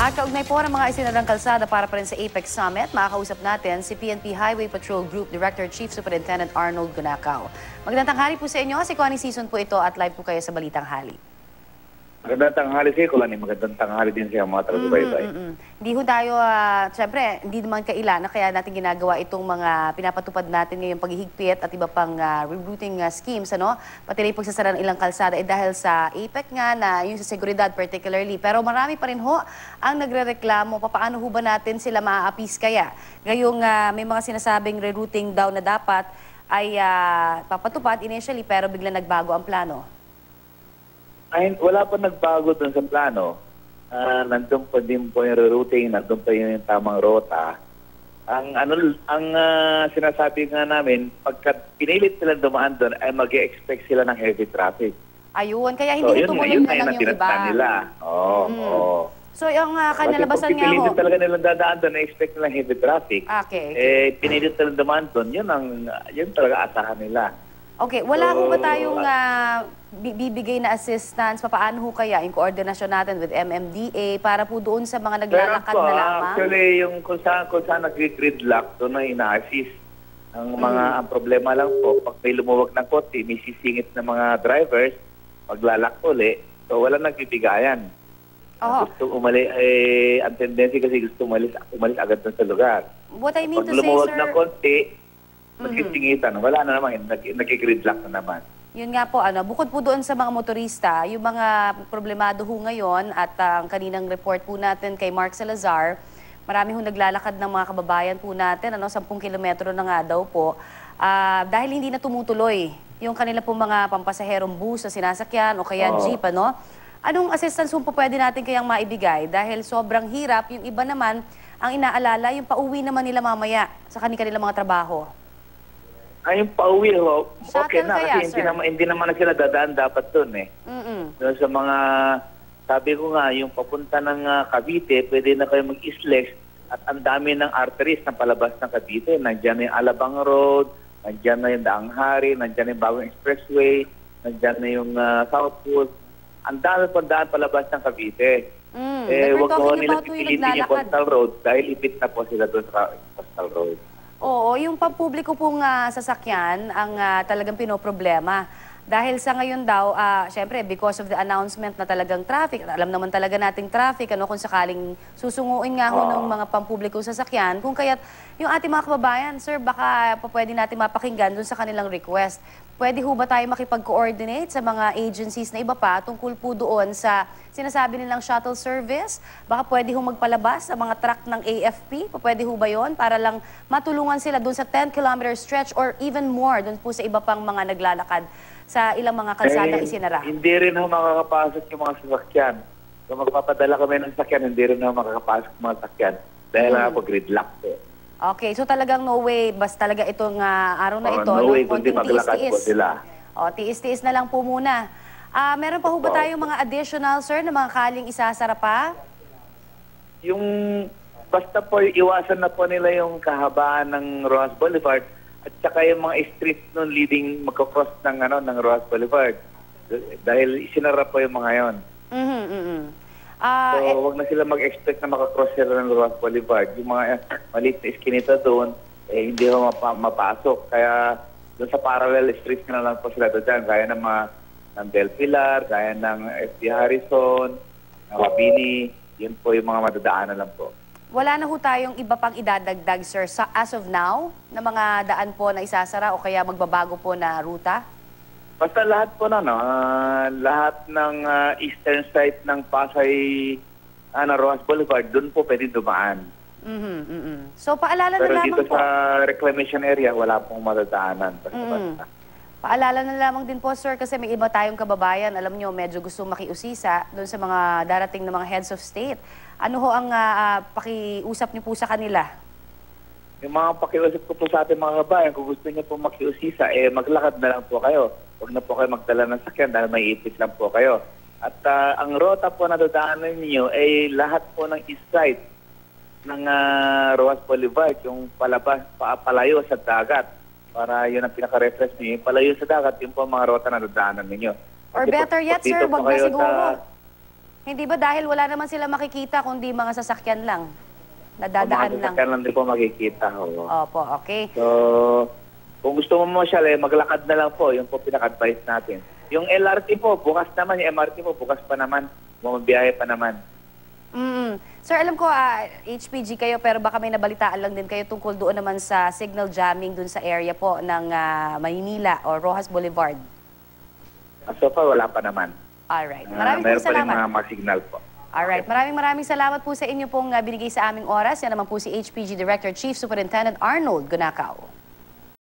At kaugnay po ng mga isinalang kalsada para pa rin sa Apex Summit, makakausap natin si PNP Highway Patrol Group Director Chief Superintendent Arnold Gunacao. Magandang tanghali po sa inyo. Si Connie Season po ito at live po kayo sa Balitang Hali. Magandang tanghali sa'yo, Kulani. Magandang tanghali din sa mga taga-subaybay. Hindi ho tayo, syempre, hindi naman kailan na kaya natin ginagawa itong mga pinapatupad natin ngayong paghihigpit at iba pang rerouting schemes, ano? Pati rin pagsasara ng ilang kalsada dahil sa APEC nga na yung sa seguridad particularly. Pero marami pa rin ho ang nagrereklamo. Paano ho ba natin sila maaapis kaya? Ngayong may mga sinasabing rerouting daw na dapat ay papatupad initially pero bigla nagbago ang plano. Ay, wala pa nagbago dun sa plano. Nandun pa din po yung rerouting, nandun pa yung tamang rota. Ang sinasabi nga namin, pagka pinilit sila dumaan doon, ay mag-expect sila ng heavy traffic. Ayun, kaya hindi so, tumulong na lang yung iba. Nila. Oo. So, yung kanalabasan nga ho. Pinilit talaga nilang dadaan doon, na-expect nilang heavy traffic. Okay. Pinilit nilang dumaan doon, yun talaga asahan nila. Okay, wala ho ba tayong bibigay na assistance? Paano ho kaya yung koordinasyon natin with MMDA para po doon sa mga naglalakad na lamang? Actually, yung kung saan nag-gridlock, doon na ina-assist. Ang problema lang po, pag may lumuwag ng kotse, may sisingit na mga drivers, maglalak uli, so wala nagbibigayan. Gusto umali, ang tendency kasi gusto umalis agad sa lugar. What I mean pag to say, lumuwag sir, ng konti, magsisingitan, wala na naman, nag-gridlock na naman. Yun nga po, bukod po doon sa mga motorista, yung mga problemado ho ngayon at ang kaninang report po natin kay Mark Salazar, marami ho naglalakad ng mga kababayan po natin, 10 kilometro na nga daw po, dahil hindi na tumutuloy yung kanila po mga pampasaherong bus na sinasakyan o kaya jeep, Anong assistance po pwede natin kayang maibigay? Dahil sobrang hirap, yung iba naman, ang inaalala, yung pauwi naman nila mamaya sa kanilang mga trabaho. Ay, yung pauwi ho, okay Shuttle na kaya, kasi hindi naman na sila dadaan dapat doon eh. So, sa mga, sabi ko nga, yung papunta ng Cavite, pwede na kayo mag-islex at ang dami ng arteries na palabas ng Cavite. Nandiyan na yung Alabang Road, nandiyan na yung Daang Hari, nandiyan na yung Bagong Expressway, nandiyan na yung Southwood. Ang dami pang daan palabas ng Cavite. Huwag ko nila pipilitin yung Coastal Road dahil ipit na po sila doon sa Coastal Road. Oo, yung pampubliko pong sasakyan ang talagang pinoproblema. Dahil sa ngayon daw, syempre, because of the announcement na talagang traffic, alam naman talaga nating traffic, kung sakaling susunguin nga ho ng mga pampublikong sasakyan, kung kaya't yung ating mga kababayan, sir, baka pwede natin mapakinggan dun sa kanilang request. Pwede ho ba tayo makipag-coordinate sa mga agencies na iba pa tungkol po doon sa sinasabi nilang shuttle service? Baka pwede ho magpalabas sa mga truck ng AFP? Pwede ho ba yun? Para lang matulungan sila doon sa 10-kilometer stretch or even more doon po sa iba pang mga naglalakad sa ilang mga kalsadang isinara. Hindi rin ho makakapasok yung mga sasakyan. Kung magpapadala kami ng sasakyan, hindi rin ho makakapasok yung mga sasakyan. Dahil nga po gridlock po. Okay, so talagang no way, basta talaga itong araw na ito. No way, kundi maglakad po sila. Tiis-tiis na lang po muna. Meron pa ho ba tayong mga additional, sir, na mga kaling isasara pa? Yung, basta po iwasan na po nila yung kahabaan ng Rojas Boulevard at saka yung mga street nun leading magkakross ng Rojas Boulevard. Dahil isinara po yung mga yon. So, wag na sila mag-expect na makakross sila ng Rojas Boulevard. Yung mga maliit na iskinita doon, hindi ho mapasok. Kaya doon sa parallel streets na lang po sila doon. Kaya ng Del Pilar, kaya ng FT Harrison, ng Mabini, yun po yung mga madadaanan lang po. Wala na ho tayong iba pang idadagdag, sir, as of now, na mga daan po na isasara o kaya magbabago po na ruta? Basta lahat po lahat ng eastern side ng Pasay, Rojas Boulevard, doon po pwede dumaan. So, paalala na Pero lamang dito sa reclamation area, wala pong madadaanan. Basta. Paalala na lamang din po, sir, kasi may iba tayong kababayan, alam nyo, medyo gusto makiusisa doon sa mga darating na mga heads of state. Ano ho ang pakiusap nyo po sa kanila? Yung mga pakiusap ko po sa ating mga kabayan, kung gusto niyo po makiusisa, maglakad na lang po kayo. Huwag na po kayo magdala ng sakyan dahil may ipit lang po kayo. At ang rota po na dadaanan ninyo ay lahat po ng east side ng Rojas Boulevard, yung palayo sa dagat. Para yun ang pinaka-reference niyo. Yung palayo sa dagat, yun po ang mga rota na dadaanan ninyo. Or better yet, sir, wag na siguro. Hindi ba dahil wala naman sila makikita kundi mga sasakyan lang? Nadadaan lang. Mga lang din po makikita. Oo. Opo, okay. So, kung gusto mo siya, maglakad na lang po. Yung po pinaka-advice natin. Yung LRT po, bukas naman. Yung MRT po, bukas pa naman. Bumabiyahe pa naman. Sir, alam ko, HPG kayo, pero baka may nabalitaan lang din kayo tungkol doon naman sa signal jamming doon sa area po ng Maynila o Rojas Boulevard. So far, wala pa naman. Alright. Maraming Meron pa rin salamat. mga signal po. Alright. Maraming salamat po sa inyo pong binigay sa aming oras. Yan naman po si HPG Director Chief Superintendent Arnold Gunakaw.